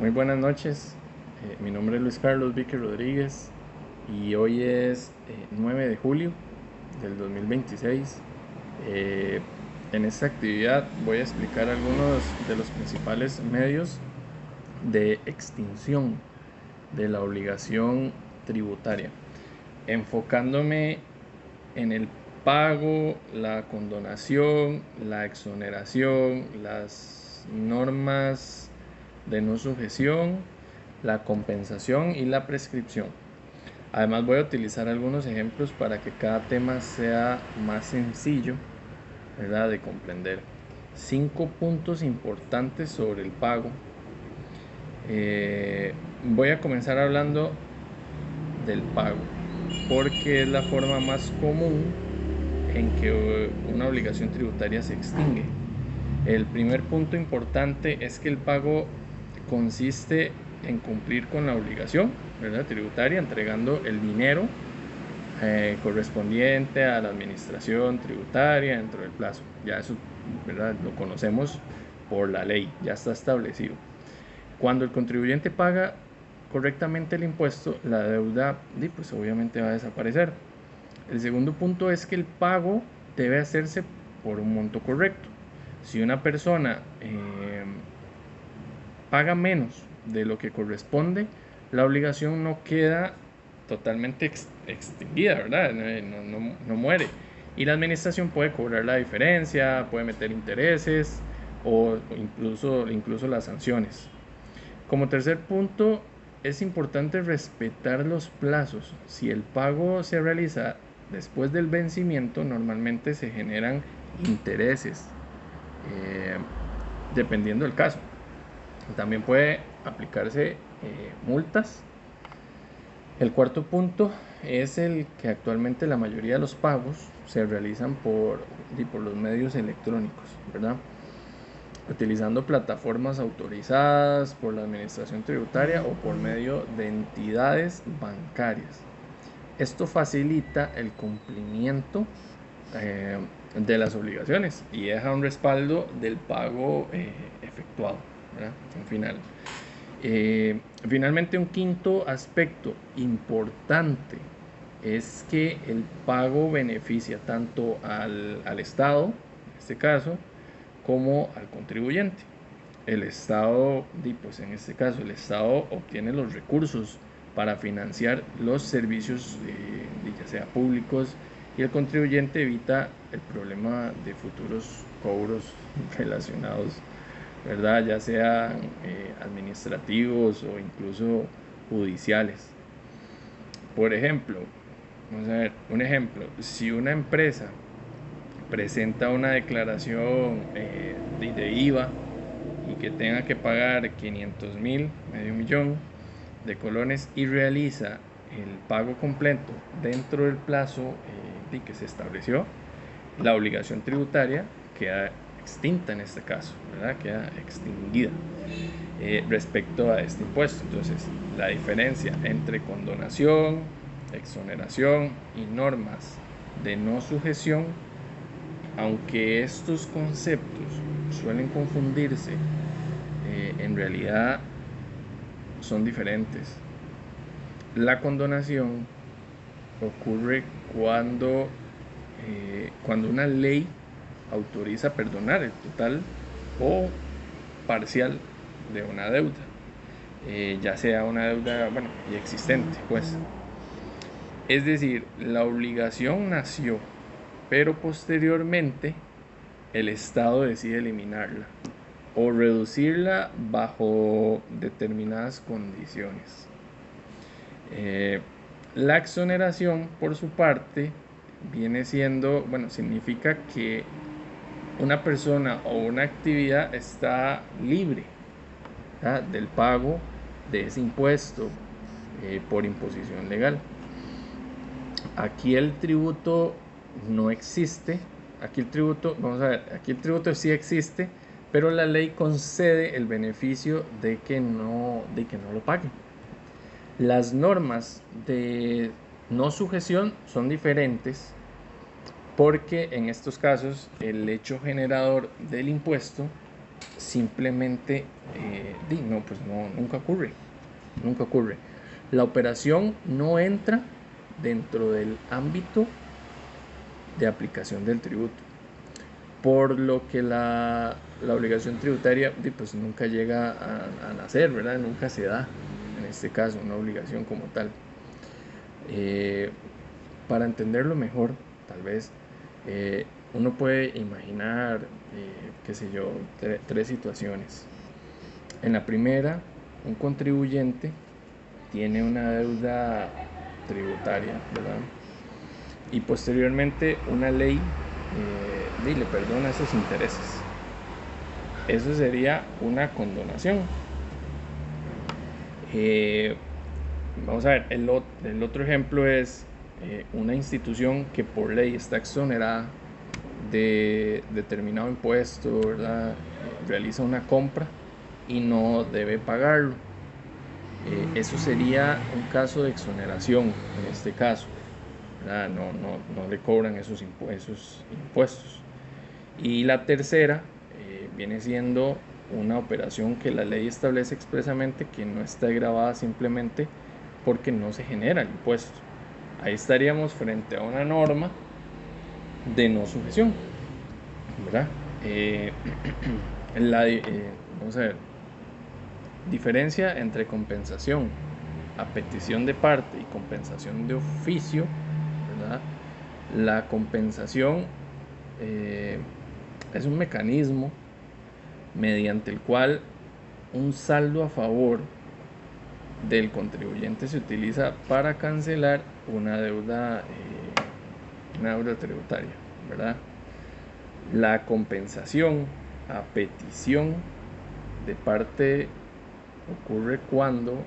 Muy buenas noches, mi nombre es Luis Carlos Vique Rodríguez y hoy es 9 de julio del 2026. Eh, en esta actividad voy a explicar algunos de los principales medios de extinción de la obligación tributaria, enfocándome en el pago, la condonación, la exoneración, las normas de no sujeción, la compensación y la prescripción. Además voy a utilizar algunos ejemplos para que cada tema sea más sencillo, ¿verdad?, de comprender. 5 puntos importantes sobre el pago. Voy a comenzar hablando del pago, porque es la forma más común en que una obligación tributaria se extingue. El primer punto importante es que el pago consiste en cumplir con la obligación, ¿verdad?, tributaria, entregando el dinero correspondiente a la administración tributaria dentro del plazo. Ya eso, ¿verdad?, lo conocemos por la ley, ya está establecido. Cuando el contribuyente paga correctamente el impuesto, la deuda pues obviamente va a desaparecer. El segundo punto es que el pago debe hacerse por un monto correcto. Si una persona paga menos de lo que corresponde, la obligación no queda totalmente extinguida, ¿verdad? No muere. Y la administración puede cobrar la diferencia, puede meter intereses o incluso las sanciones. Como tercer punto, es importante respetar los plazos. Si el pago se realiza después del vencimiento, normalmente se generan intereses, dependiendo del caso. También puede aplicarse multas. El cuarto punto es el que actualmente la mayoría de los pagos se realizan por los medios electrónicos, ¿verdad?, utilizando plataformas autorizadas por la administración tributaria o por medio de entidades bancarias. Esto facilita el cumplimiento de las obligaciones y deja un respaldo del pago efectuado, ¿verdad?, en final. Finalmente, un quinto aspecto importante es que el pago beneficia tanto al Estado, en este caso, como al contribuyente. El Estado, pues en este caso, el Estado obtiene los recursos para financiar los servicios, ya sea públicos, y el contribuyente evita el problema de futuros cobros relacionados, ¿verdad?, ya sean administrativos o incluso judiciales. Por ejemplo, vamos a ver un ejemplo: si una empresa presenta una declaración de IVA y que tenga que pagar 500,000, medio millón de colones, y realiza el pago completo dentro del plazo que se estableció, la obligación tributaria queda extinta en este caso, ¿verdad?, queda extinguida respecto a este impuesto. Entonces, la diferencia entre condonación, exoneración y normas de no sujeción, aunque estos conceptos suelen confundirse, en realidad son diferentes. La condonación ocurre cuando una ley autoriza perdonar el total o parcial de una deuda, ya sea una deuda, ya existente, pues. Es decir, la obligación nació, pero posteriormente el Estado decide eliminarla o reducirla bajo determinadas condiciones. La exoneración, por su parte, viene siendo, significa que una persona o una actividad está libre, ¿verdad?, del pago de ese impuesto por imposición legal. Aquí el tributo no existe. Aquí el tributo sí existe, pero la ley concede el beneficio de que no lo pague. Las normas de no sujeción son diferentes, porque en estos casos el hecho generador del impuesto simplemente nunca ocurre. Nunca ocurre. La operación no entra dentro del ámbito de aplicación del tributo, por lo que la obligación tributaria pues nunca llega a nacer, ¿verdad? Nunca se da, en este caso, una obligación como tal. Para entenderlo mejor, tal vez, uno puede imaginar, qué sé yo, tres situaciones. En la primera, un contribuyente tiene una deuda tributaria, ¿verdad? Y posteriormente una ley le perdona esos intereses. Eso sería una condonación. Vamos a ver, el otro ejemplo es una institución que por ley está exonerada de determinado impuesto, ¿verdad? Realiza una compra y no debe pagarlo. Eso sería un caso de exoneración en este caso, ¿verdad? No le cobran esos impuestos. Y la tercera viene siendo una operación que la ley establece expresamente que no está grabada simplemente porque no se genera el impuesto. Ahí estaríamos frente a una norma de no sujeción, ¿verdad? Vamos a ver, diferencia entre compensación a petición de parte y compensación de oficio, ¿verdad? La compensación es un mecanismo mediante el cual un saldo a favor del contribuyente se utiliza para cancelar una deuda tributaria, ¿verdad? La compensación a petición de parte ocurre cuando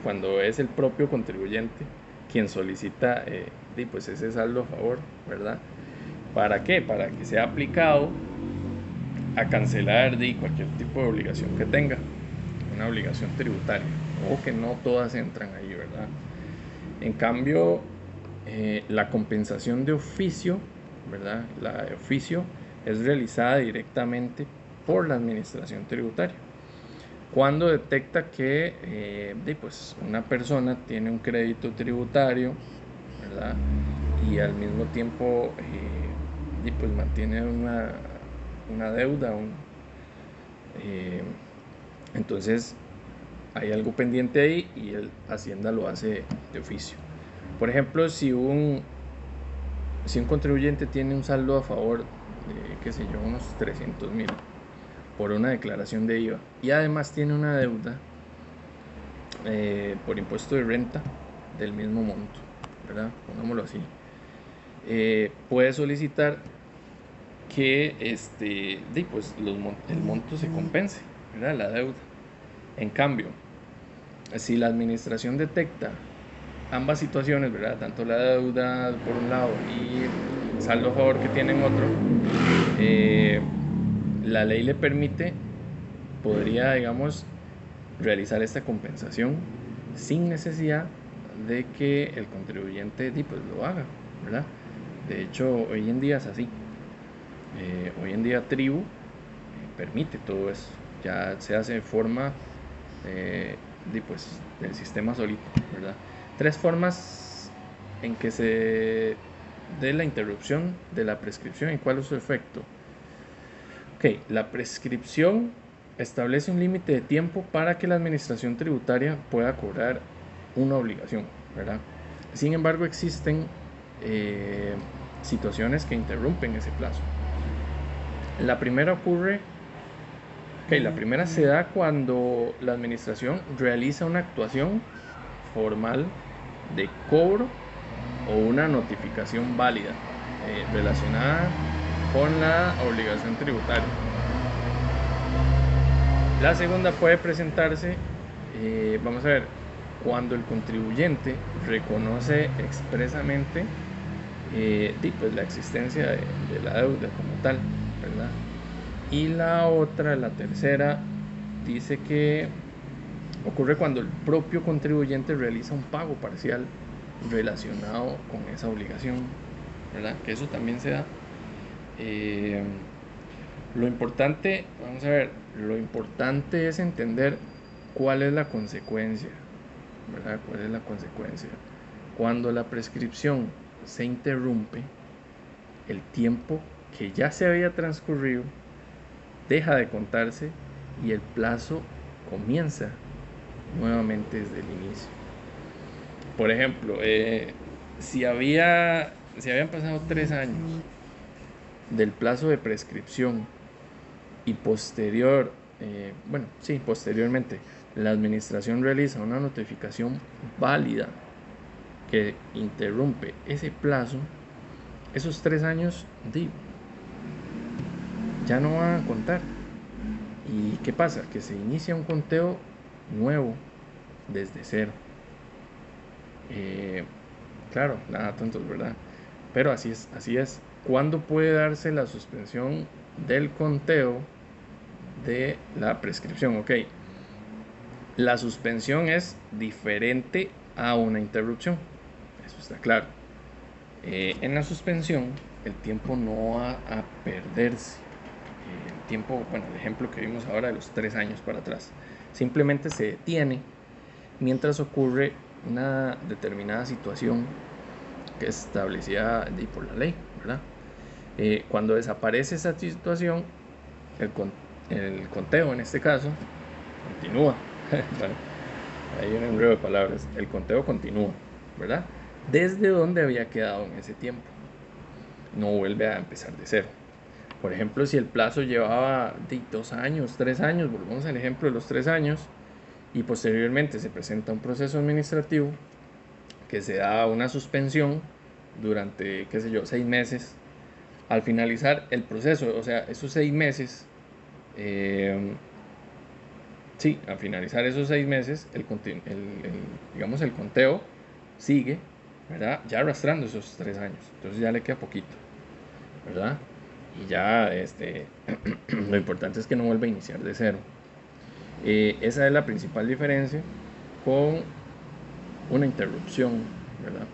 cuando es el propio contribuyente quien solicita pues ese saldo a favor, ¿verdad? ¿Para qué? Para que sea aplicado a cancelar cualquier tipo de obligación que tenga, una obligación tributaria, o que no todas entran ahí, ¿verdad? En cambio, la compensación de oficio, ¿verdad? La de oficio es realizada directamente por la administración tributaria cuando detecta que pues una persona tiene un crédito tributario, ¿verdad? Y al mismo tiempo pues mantiene una deuda, entonces hay algo pendiente ahí y el Hacienda lo hace de oficio. Por ejemplo, si un contribuyente tiene un saldo a favor de, qué sé yo, unos 300,000 por una declaración de IVA y además tiene una deuda por impuesto de renta del mismo monto, ¿verdad? Pongámoslo así. Puede solicitar que pues el monto se compense, ¿verdad? La deuda. En cambio, si la administración detecta ambas situaciones, ¿verdad? Tanto la deuda por un lado y el saldo a favor que tiene en otro, la ley le permite, podría, digamos, realizar esta compensación sin necesidad de que el contribuyente pues lo haga, ¿verdad? De hecho, hoy en día es así. Hoy en día Tribu permite todo eso, ya se hace de forma pues, del sistema solito, ¿verdad? 3 formas en que se dé la interrupción de la prescripción y cuál es su efecto. Ok, la prescripción establece un límite de tiempo para que la administración tributaria pueda cobrar una obligación, ¿verdad? Sin embargo, existen situaciones que interrumpen ese plazo. La primera se da cuando la administración realiza una actuación formal de cobro o una notificación válida relacionada con la obligación tributaria. La segunda puede presentarse, vamos a ver, cuando el contribuyente reconoce expresamente pues la existencia de la deuda como tal, ¿verdad? Y la tercera, dice que ocurre cuando el propio contribuyente realiza un pago parcial relacionado con esa obligación, ¿verdad? Que eso también se da. Lo importante, vamos a ver, lo importante es entender cuál es la consecuencia, ¿verdad? ¿Cuál es la consecuencia? Cuando la prescripción se interrumpe, el tiempo que ya se había transcurrido deja de contarse y el plazo comienza nuevamente desde el inicio. Por ejemplo, si habían pasado 3 años del plazo de prescripción y posteriormente la administración realiza una notificación válida que interrumpe ese plazo, esos 3 años ya no van a contar. ¿Y qué pasa? Que se inicia un conteo nuevo desde cero. Claro, nada tontos, ¿verdad? Pero así es, así es. ¿Cuándo puede darse la suspensión del conteo de la prescripción? Ok, la suspensión es diferente a una interrupción, eso está claro. En la suspensión el tiempo no va a perderse. El tiempo, bueno, el ejemplo que vimos ahora de los 3 años para atrás, simplemente se detiene mientras ocurre una determinada situación que es establecida por la ley, ¿verdad? Cuando desaparece esa situación, el conteo en este caso continúa. Bueno, hay un enredo de palabras. El conteo continúa, ¿verdad? Desde donde había quedado en ese tiempo. No vuelve a empezar de cero. Por ejemplo, si el plazo llevaba 2 años, 3 años, volvamos al ejemplo de los 3 años, y posteriormente se presenta un proceso administrativo que se da una suspensión durante, 6 meses. Al finalizar el proceso, o sea, esos 6 meses, al finalizar esos 6 meses, digamos, el conteo sigue, ¿verdad? Ya arrastrando esos 3 años. Entonces ya le queda poquito, ¿verdad? Y ya lo importante es que no vuelva a iniciar de cero. Esa es la principal diferencia con una interrupción, ¿verdad?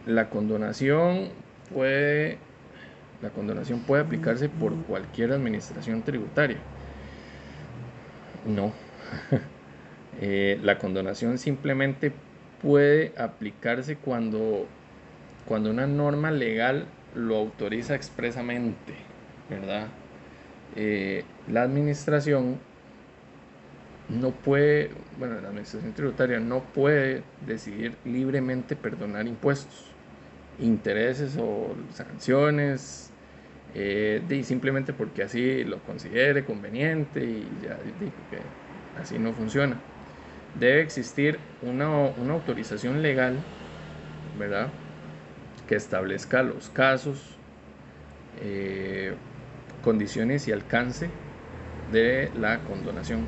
La condonación puede aplicarse por cualquier administración tributaria. No. La condonación simplemente puede aplicarse cuando una norma legal lo autoriza expresamente, ¿verdad? La administración la administración tributaria no puede decidir libremente perdonar impuestos, intereses o sanciones, simplemente porque así lo considere conveniente y ya, porque así no funciona. Debe existir una autorización legal, ¿verdad?, que establezca los casos, condiciones y alcance de la condonación.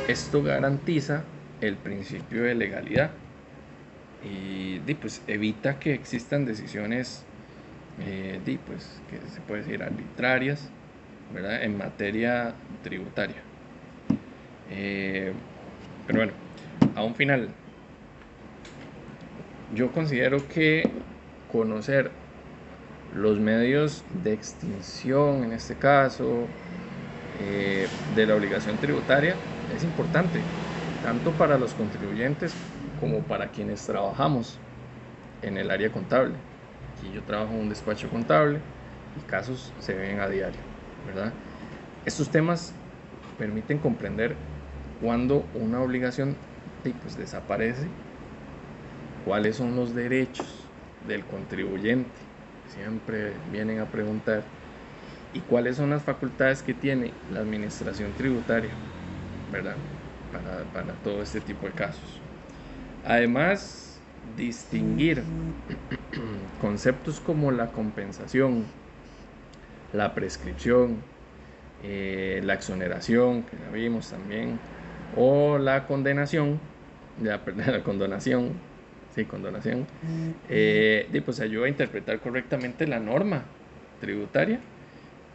Esto garantiza el principio de legalidad y pues evita que existan decisiones pues, que se puede decir arbitrarias, ¿verdad?, en materia tributaria. Pero bueno, a un final, yo considero que conocer los medios de extinción, en este caso, de la obligación tributaria es importante, tanto para los contribuyentes como para quienes trabajamos en el área contable. Aquí yo trabajo en un despacho contable y casos se ven a diario, ¿verdad? Estos temas permiten comprender cuando una obligación pues desaparece, cuáles son los derechos del contribuyente, siempre vienen a preguntar, y cuáles son las facultades que tiene la administración tributaria, ¿verdad?, para todo este tipo de casos. Además, distinguir conceptos como la compensación, la prescripción, la exoneración, que la vimos también, o la condonación, pues ayuda a interpretar correctamente la norma tributaria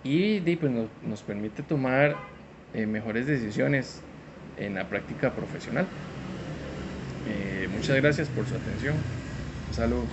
y pues nos permite tomar mejores decisiones en la práctica profesional. Muchas gracias por su atención. Un saludo.